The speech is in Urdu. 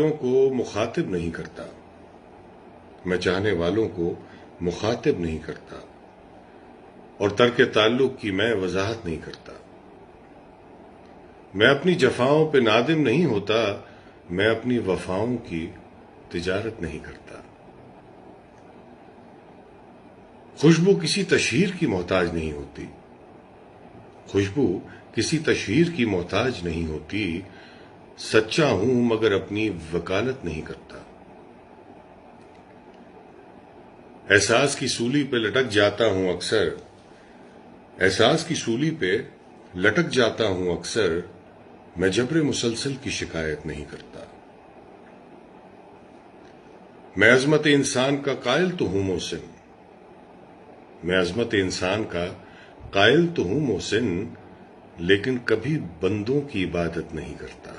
کو مخاطب نہیں کرتا، میں چاہنے والوں کو مخاطب نہیں کرتا، اور ترک تعلق کی میں وضاحت نہیں کرتا۔ میں اپنی جفاؤں پہ نادم نہیں ہوتا، میں اپنی وفاؤں کی تجارت نہیں کرتا۔ خوشبو کسی تشہیر کی محتاج نہیں ہوتی، خوشبو کسی تشہیر کی محتاج نہیں ہوتی۔ سچا ہوں مگر اپنی وکالت نہیں کرتا۔ احساس کی سولی پہ لٹک جاتا ہوں اکثر، احساس کی سولی پہ لٹک جاتا ہوں اکثر، میں جبر مسلسل کی شکایت نہیں کرتا۔ میں عظمت انسان کا قائل تو ہوں محسن، میں عظمت انسان کا قائل تو ہوں محسن، لیکن کبھی بندوں کی عبادت نہیں کرتا۔